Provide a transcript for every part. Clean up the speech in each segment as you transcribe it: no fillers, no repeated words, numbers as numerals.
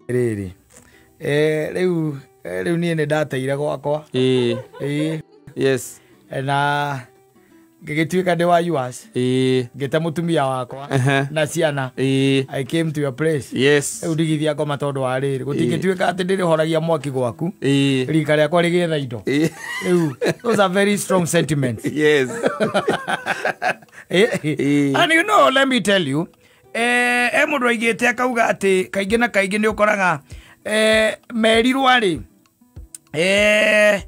Riri. Riu nie ne ndateire gwakwa. Yes. Na ngigituika ndi wa yours. Ngita mutumia wakwa na ciana. I came to your place. Yes. Riu ndigithia ngoma tondu wa riri. Gutingituika ati ndiri horagia mwaki gwaku. Rika riakwa rigitha indo. Riu those are very strong sentiments. Yes. And you know, let me tell you, mundu aigite akauga ati kaingi na kaingi ni ukoraga merirwa ri ne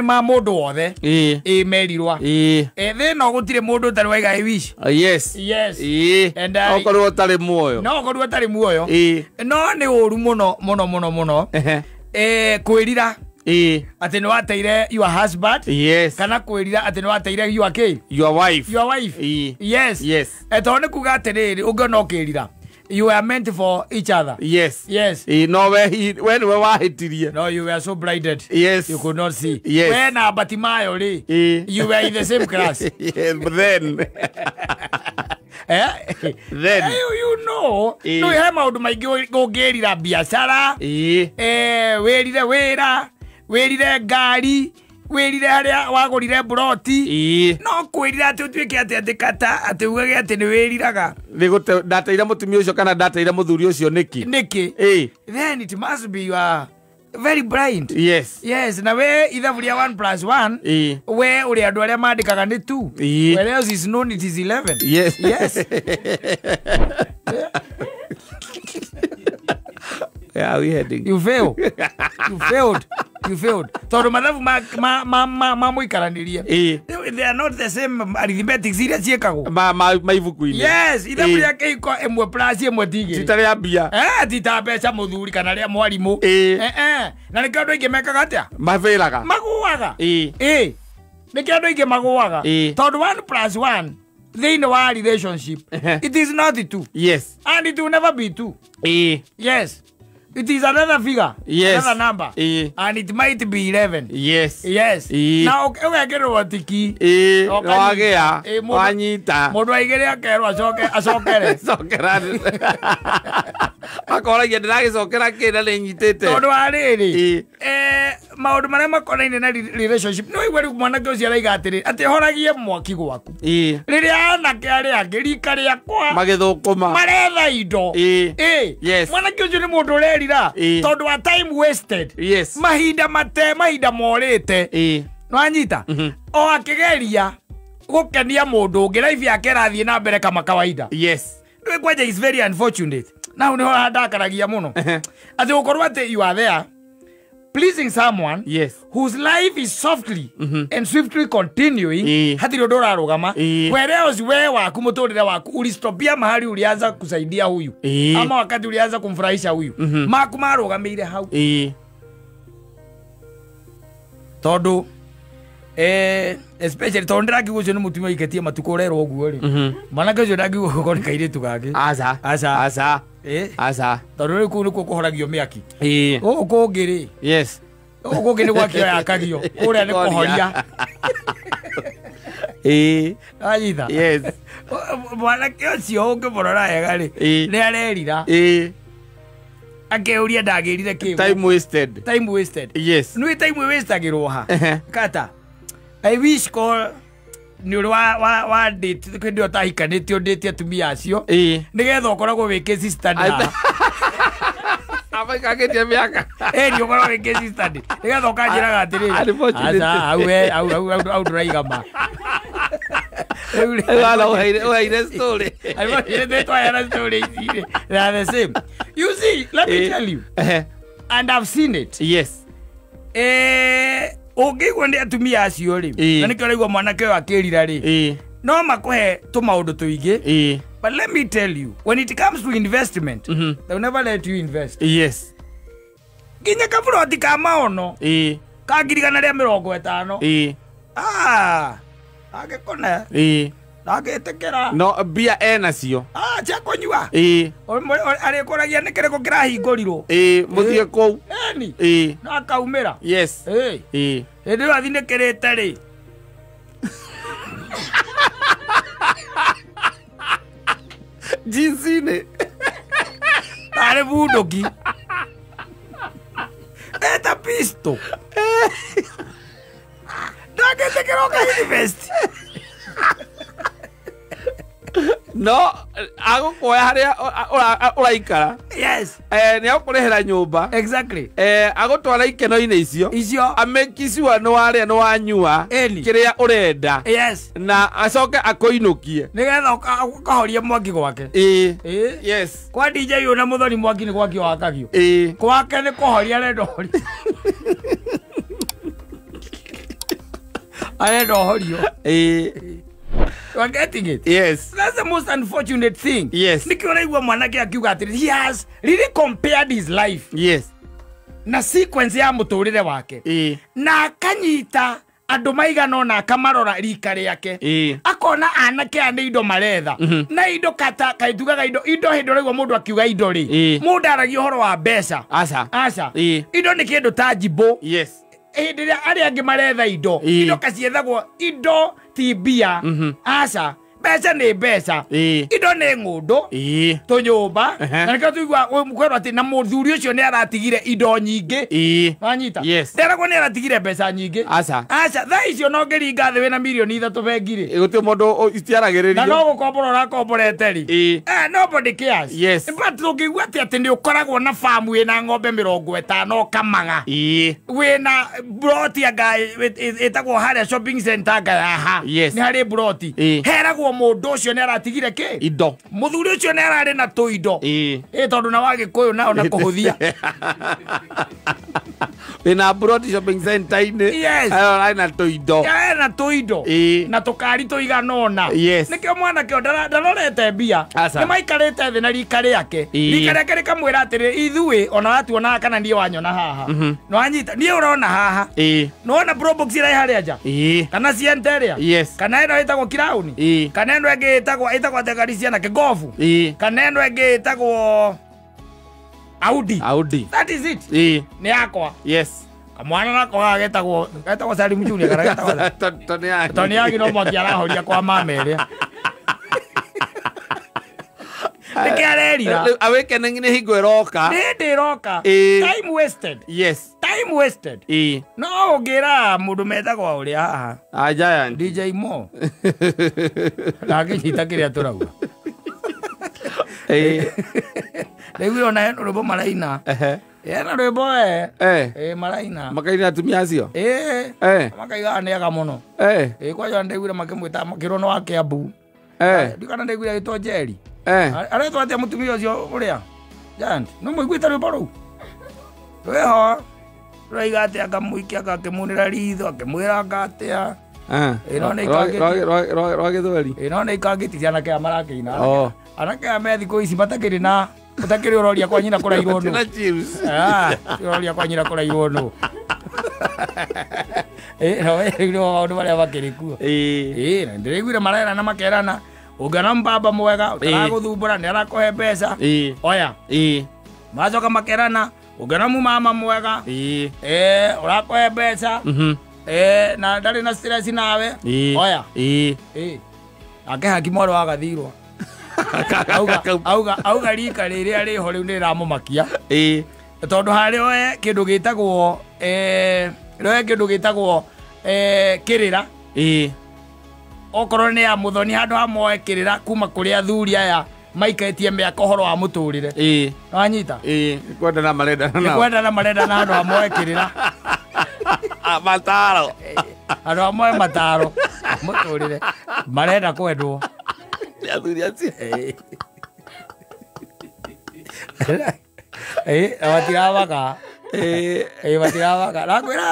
ma mundu wothe merirwa thina gutire mundu tari waiga wish. Yes. Yes. And okorwo tari muoyo no ni uru muno kwirira ati ni wateire your husband. Yes. Kana kwirira ati ni wateire your wife. Yes. Eto ni kuga atiriri ungona ukirira you were meant for each other. Yes. No, when we were hitirie. No, you were so blinded. Yes. You could not see. Yes. When Batimayo you were in the same class. Yes, but then then you know no have maundu maingi go gerira biashara werire wira werire ngari werire haria wagurire broti no kwirira ati utwike ati Katta ati ugage ati ni weriraga nigote ndateira mutumia ucio kana ndateira muthuri ucio niki then it must be you are very blind. Yes. Na we ithaburia 1+1 we uri andu aria mandikaga ni 2 where else is known it is 11. Yes. Yeah, we heading. You failed. Tondu mathabu ma muikaraniria they are not the same arithmetic iria ciekagwo ma ibuku-ini. Yes, ithaburia keiko emwe plus emwe tige titari abia tita mbeca muthuri kana ria mwarimu na nikio andu aingi mekaga atia maviraga maguaga nikio andu aingi maguaga tondu 1+1 thiini wa relationship it is not 2. Yes. And it will never be 2. Yes. It is another figure. Yes. Another number. And it might be 11. Yes. Now, okay, watiki. Wagea. Wanyita. Mundu aigire akerwa acokere. Sokerani. Akora ndiragicokera kira ninyitite. Tondu ariri. Maundu maria makonaine na relationship no igwe mwanake ucio araiga atiri ati horagie mwaki gwaku. Riria anake aria angi rika riakwa magithukuma maretha indo. Yes. Mwanake ucio ni mundu urerira tondu wa time wasted. Yes. Mahinda morite. No anyita o akigeria gukenia mundu ungi life yake rathie na mbere kama kawaida. Yes. No kwaje is very unfortunate. Now ni handakaragia muno ati ukorwa ati you are there pleasing someone whose life is softly and swiftly continuing hati ndo rarugama where else we waku muturire waku ulistopia mahali ulianza kusaidia huyu ama wakati ulianza kumfurahisha huyu maku marugamire hau tondu especially tondu ndirakiuga ucio ni mutumia iketie matuko urerwo uguo ri mwanake ucio ndakiuga ko ni kairitu gake asa tondu riku ni kuhoragio miaki kungiri yes kungi ni gwakio yakagio uria ni kuhoria anyitha yes mwanake ucio ungimurora wega ri ni arerira akeuria ndagirire kiu time wasted yes no time wastagirwo ha Katta I wish ko ni wa date kindi otahikanite odete atumia acio nigetha ukoragwo wike sister na abakagetia miaka ni ukoragwo wike sister nigetha ukanjiraga atiri au draigama uhaire story they are the same. You see, let me tell you and I've seen it. Yes. Ungigwa ndi atumia acio ri na nikio raigwa mwanake wa kirira ri no makuhe tumaundu tuingi but let me tell you when it comes to investment they will never let you invest. Yes. Ginya kaburoti ka maono ka ngirigana ria 50 agekona agetekera no bia enacio cia kunyua ari koragia nikereko kirahingũrirwo muthie kou no akaumĩra yes hĩndĩ ĩyo athinĩkĩrĩte rĩ jinsi-inĩ are budogi. Eta pisto. Ndagete kiroka university. No, ago koya haria uraikara. Yes. Ni akurehera nyumba. Exactly. Ago twara ikeno-ine icio. Icio. Amekisiwa no aria no anyua. Kiria urenda. Yes. Na acoke akoinukie. Nigetha ukahoria mwaki gwake. Yes. Kwa DJ una muthoni mwaki ni gwaki wakagio. Kwake ni kuhoria rendo hori. Arendo horio. You are getting it? Yes. That's the most unfortunate thing. Yes. Nikiona igwa mwanake akiuga ati he has really compared his life. Yes. Na sequence ya muturire wake. Na akanyita andu maigana na akamarora rika riake. Akona anake ane indo maretha. Na indo kata kaitugaga indo hindoraigwa mundu akiuga indo ri. Mundu aragio horo wa mbeca. Aca. Indo ni kindu tangible. Yes. Ndiria ari angi maretha indo. Indo kaciethagwo indo tibia. Aca. Beca ni beca. Indo ni ngundu. Tunyumba. Na nikio tuigwa mkwero ati na muthuri ucio ni aratigire indo nyingi. Wanyita. Nderagwo ni aratigire beca nyingi. Aca. Tha icio no ngiringa thi wina milioni 3 bengiri. Guti mundu itiaragiririo. Na no gukombora urakomborete ri. Nobody cares. Yes. But tungigwa ati ni ukoragwo na farm wina ng'ombe 50 kamaga. Wina broti anga etagwo haria shopping center anga haha. Ni hari broti. Heragwo mundu ucio ni aratigire ki indo. Muthuri ucio ni arari na tu indo. Tondu na wagikuyu nao na kuhuthia. Wina broti shopping center ine. Yes. Ayo na tu indo. Na tu indo. Na tukari tuiganona. Nikio mwana kio ndarorete mbia. Ni maikarite thi na rika riake. Rika riake rikamwira atiri ithui ona watuona kana ndie wanyona haha. No anyita ndie urona haha. No ona pro box ira haria nja. Kana cienteria. Kana ino itagwo crown. Kana ino enge itagwo tegarisia na kigofu. Kana ino enge itagwo Audi. That is it. Ni yakwa. Yes. Kamwana nako gagetagwo Salim Junior kana getagwo Tony yagi no mwaki arahoria kwa Kameme. Nikiarerira aweke nengine higo eroka. Ndiroka. Time wasted. Yes. Time wasted. No ugira mundu metagwo uria haha. Giant. DJ Mo. Ndagĩnyita kĩrĩa tũrauga. Rĩu ona eno rwĩmbo maraina. Ena rwĩmbo maraina. Makaina atumia acio. Makaiga nĩega mũno. Kwaja ndaiguire makĩmwĩta makĩrwo no wa Kiambu. Ndikana ndaiguire gĩtwo Njeri. Aretwo atia mũtumia ũcio ũrĩa. Giant. No mũiguĩte rwĩmbo rũu. Weho. Raiga atia akamũikia akakĩmunĩra ritho akĩmwĩra ngatia. Ino nä ikangätiria anake aya marakĩina. Anake aya me thikũ ici matakĩrĩ na utakĩrĩ ũroria kwa nyina kũrairwo nũ. Ũroria kwa nyina kũrairwo nũ. No maũndũ marĩa makĩrĩ kuo. Na ndĩraiguire marera na makerana ũngĩona mbamba mwega ũtaragũthumbũra nĩ arakũhe mbeca. Oya. Macoka makerana ũngĩona mumama mwega ũrakũhe mbeca. Na ndari na stress nawe. Oya. Ake haki mwaro wagathirwo. Auga rika rĩrĩa rĩho rĩu nĩ rĩramũmakia. Tondu harĩ oe kĩndũ gĩtagwo kĩrĩra. Okorwo nĩ ya mũthoni handũ hamwe kĩrĩra kuma kũrĩ athuri aya maikĩtie mĩaka ũhoro wa mũtũrĩre. Wanyita? Kwendana marendana. Kwendana marendana handũ hamwe kĩrĩra. Mataaro. Andũ amwe Mataaro mũtũrĩre marenda kwendwo. Athuri acio. Batirabaga. Batirabaga.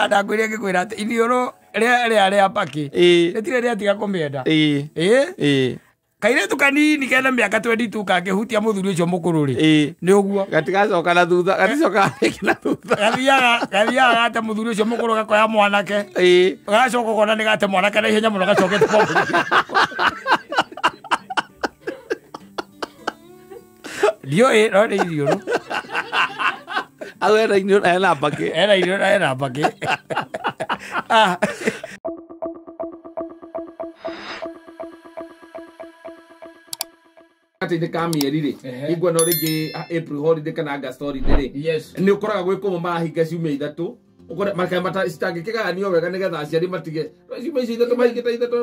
Ndakwĩra ngĩkwĩra atĩ iniũrũ rĩa paki rĩtirĩ rĩatiga kũmĩenda. Kairĩtu kanini kena mĩaka 22 kangĩhutia mũthuri ũcio mũkũrũ rĩ. Nĩ ũguo. Gatigacoka na thutha. Gaticoka na thutha. Gathiaga gate mũthuri ũcio mũkũrũ gakoya mwanake. Gacoka ũkona nĩ gate mwanake na ihenya mũno gacokete kwa mũthuri. Ndiũĩ no nĩ iniũrũ. Au ena iniũrũ ena mbakĩ. Ena iniũrũ ena mbakĩ. gatagatĩ inĩ ka mĩeri rĩ igwa no rĩngĩ April holiday kana August holiday rĩ nĩ ũkoraga gwĩ kũmwe marahinga ciumia ithatũ ukore makaya citangĩkĩgayanio wega nĩgetha aciari matige ciumia icio ithatũ mahingĩte ithatũ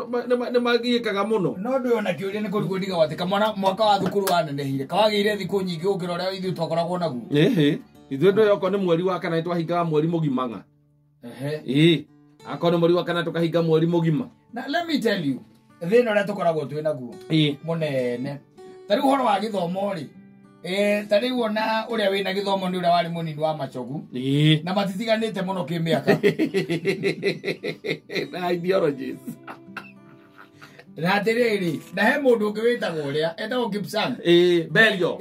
nĩ magiĩkaga mũno no ndĩ ona kĩũria nĩ kũrigwo ndiga atĩ kamwana mwaka wa thukuru wanenehire kawagĩire thikũ nyingĩ gũkĩra ũrĩa ithuĩ twakoragwo naguo ithuĩ ndĩ okorwo nĩ mweri wa kana twahingaga mweri mũgima ng'a akorwo nĩ mweri wa kana tũkahinga mweri mũgima. Na let me tell you thĩna ũrĩa tũkoragwo twĩ naguo mũnene ta rĩu ũhoro wa gĩthomo rĩ tarĩu ona ũrĩa wĩna gĩthomo nĩ ũrĩa warĩ mũnini wa macogu na matitiganĩte mũno kĩmĩaka na ideologies na atĩrĩrĩ na he mũndũ ũngĩ wĩtagwo ũrĩa etagwo Gibson Berio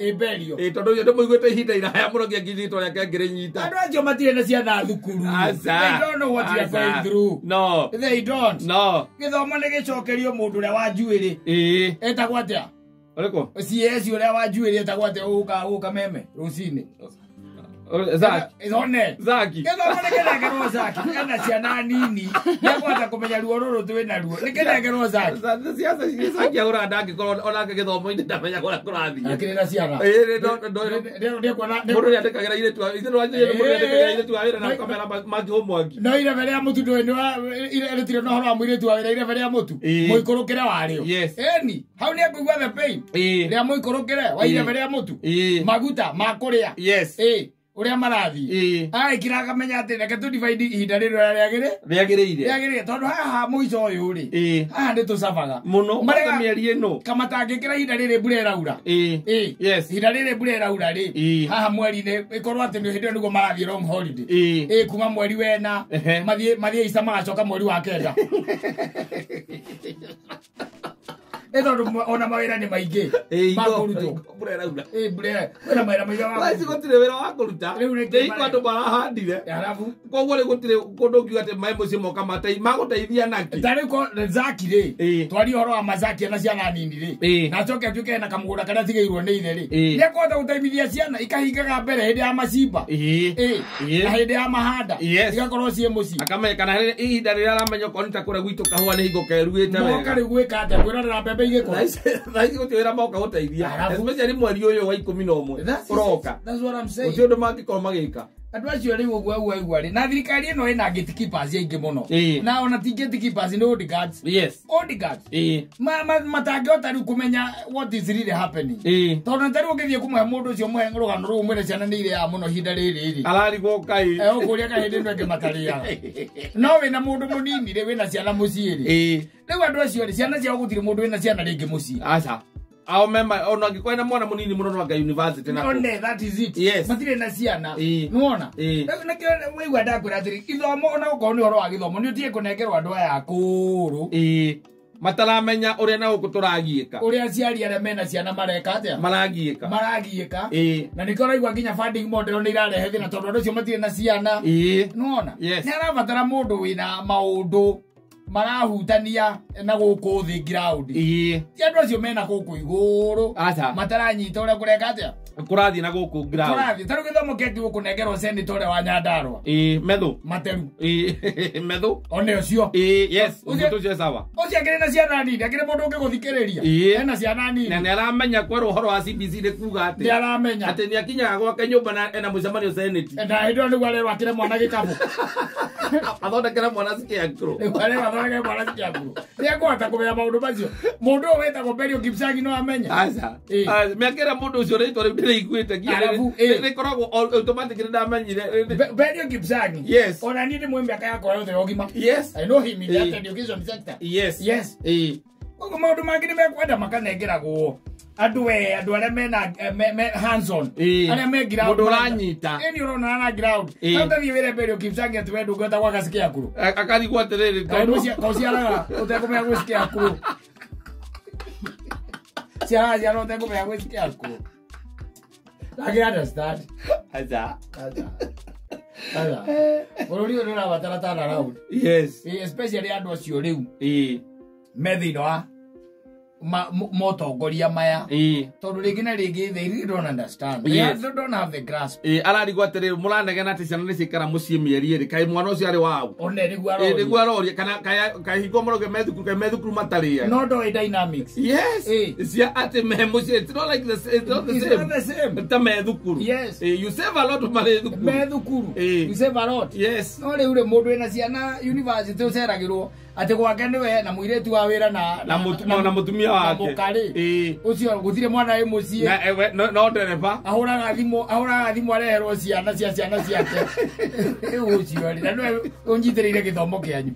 tondũ ũyũ ndĩmũiguĩte ihinda iraya mũno ngĩngĩnyitwo rĩake ngĩrĩnyita andũ acio matirĩ na ciana thukuru they don't know what we are going through they don't gĩthomo nĩ gĩcokerio mũndũ ũrĩa wa njuĩrĩ etagwo atĩa ũrĩkũ CS ũrĩa wa njuĩrĩ etagwo atĩa ũka Kameme rũcinĩ Zaki gĩthomo nĩ kĩnengerwo Zaki ena ciana nini nĩekũhota kũmenya ruo rũrũ twĩ naruo nĩ kĩnengerwo Zaki agũra ndangĩkorwo onake gĩthomo-inĩ ndamenya kũrĩa kũrathiĩ akĩrĩ na ciana mũndũ nĩandĩkagĩra irĩtu wa wĩra na kamera mangĩhũmwangi no irebe rĩa mũtu rĩtirĩ na ũhoro wa mũirĩtu wa wĩra irebe rĩa mũtu mũikũrũkĩre warĩo ĩni hau nĩ ngũigua the pain rĩa mũikũrũkĩre wa irebe rĩa mũtu maguta ma kũrĩa ũrĩa marathiĩ kĩraga menya atĩ reke tũdivide ihinda rĩrĩa rĩagĩrĩire tondũ haha mũico ũyũ rĩ haha nĩ tũcabaga mũno mĩeri ĩno kamatangĩkĩra ihinda rĩrĩ mbura ĩraura ihinda rĩrĩ mbura ĩraura rĩ haha mweri-inĩ ĩkorwo atĩ nĩ hĩndĩ ĩyo nĩguo marathiĩ long holiday kuma mweri wena mathiĩ Easter magacoka mweri wa kenda tondũ ona mawĩra nĩ maingĩ makũrutwo wĩna mawĩra maingĩ gũtirĩ wĩra wa kũruta iko andũ marahandire koguo rĩ gũtirĩ kũndũ ũngiuga atĩ maĩ mũciĩ moka magũteithia naki tarĩko Zaki rĩ twari ũhoro wa Mazaki na ciana nini rĩ na acoke atuĩke na kamũgũnda karĩa tigĩirwo nĩ ithe rĩ nĩekũhota gũteithia ciana ikahingaga mbere hĩndĩ ya macimba na hĩndĩ ya mahanda igakorwo ciĩ mũciĩ akamenya kana ihinda rĩrĩa aramenya okorwo nĩ ta kũrĩa gwitũ kahũa nĩ hingo keruĩte wega moka rĩ gwĩka atĩa kwĩrorera mbembe igĩkũra thaici gũtiwĩra moka gũteithia especially mweri ũyũ wa 11 ũroka ũcio ũndũ mangĩkorwo magĩka andũ acio rĩu ũguo igua rĩ na thirikari ĩno ĩna gatekeepers aingĩ mũno na ona ti gatekeepers nĩ old guards matangĩhota rĩu kũmenya what is really happening tondũ ta rĩu ũngĩthiĩ kũmũhe mũndũ ũcio mũhe rũgano rũu mwĩre ciana nĩ irĩaga mũno ihinda rĩrĩ ararigwo kai ũkũria kahĩndĩ ĩno ĩngĩ matarĩaga no wĩna mũndũ mũnini rĩ wĩna ciana mũciĩ rĩ rĩu andũ acio rĩ ciana ciao gũtirĩ mũndũ wĩna ciana rĩngĩ mũciĩ ao mema ona ngĩkorwo na mwana mũnini mũno no anga university nako that is it matirĩ na ciana nĩwona nĩkĩo waigua ndakwĩra atĩrĩ gĩthomo ona gũkorwo nĩ ũhoro wa gĩthomo nĩ ũtiĩ kũnengerwo andũ aya akũrũ mataramenya ũrĩa na gũkũ tũragiĩka ũrĩa aciari arĩa mena ciana mareka atĩa maragiĩka na nĩkĩo ũraigua nginya funding model nĩ irarehe thĩna tondũ andũ acio matirĩ na ciana nĩwona nĩ arabatara mũndũ wĩna maũndũ marahutania na gũkũ thĩ ground ti andũ acio mena gũkũ igũrũ mataranyita ũrĩa kũreka atĩa kũrathiĩ na gũkũ ground tarũ gĩthomo kĩngĩ gũkũnengerwo senator ũrĩa wa Nyandarua Methu Materu Methu one ũcio ũcio sawa ũcio akĩrĩ na ciana nini akĩrĩ mũndũ ũngĩ gũthikĩrĩria ena ciana nini na nĩ aramenya kwerwo ũhoro wa CBC nĩ kuga atĩ nĩ aramenya atĩ nĩ akinyaga gwake nyũmba na ena mũcemanio senate na hĩndĩ ĩyo nĩguo arerwo akĩre mwana gĩkabũ athondekere mwana Scarecrow nĩekũhota kũmenya maũndũ macio mũndũ ũyũ wĩtagwo Berio Gibson no amenya mĩakĩra mũndũ ũcio rĩtwa rĩu ndĩrĩiguĩte rĩkoragwo automatically ndamenyire Berio Gibson ona niĩ ndĩmũĩ mĩaka yakwa yothe ya ũgima I know him in that education sector koguo maũndũ mangĩ nĩ mekwenda makanengeragwo andũ arĩa mena hands on arĩa me ground mũndũ ũranyita nĩ ũrona na ground ũtathiĩ wĩre Berio Gibson atĩ we ndũngĩhota gwaka Scarecrow akarigwo atĩrĩrĩ tondũ ũtekũmenya gwĩ Scarecrow ciara ũtekũmenya gwĩ Scarecrow I understand bũrũri ũyũ nĩ ũrabatara turnaround especially andũ acio rĩu me thĩinĩ wa motongoria maya tondu ringi na ringi they really don't understand. They don't have the grasp. Ararigwo atiriri muranegena ati ciana nicikara mucii mieri iri kai mwana ucio ari wau one niguo aroria kana kahingo moroge methukuru mataria no do dynamics. Yes, cia ati me mucii it's not like it's not the same ta methukuru. Yes, you save a lot of methukuru you save a lot. Yes, no riu mundu ena ciana university uceragirwo ati gwake niwe na muiretu wa wira na mutumia wake mukari ucio guthire mwana wi mucii no ndereba ahuraga thimu areherwo ciana ciake ucio ri na no unjitiriire githomo kianyu.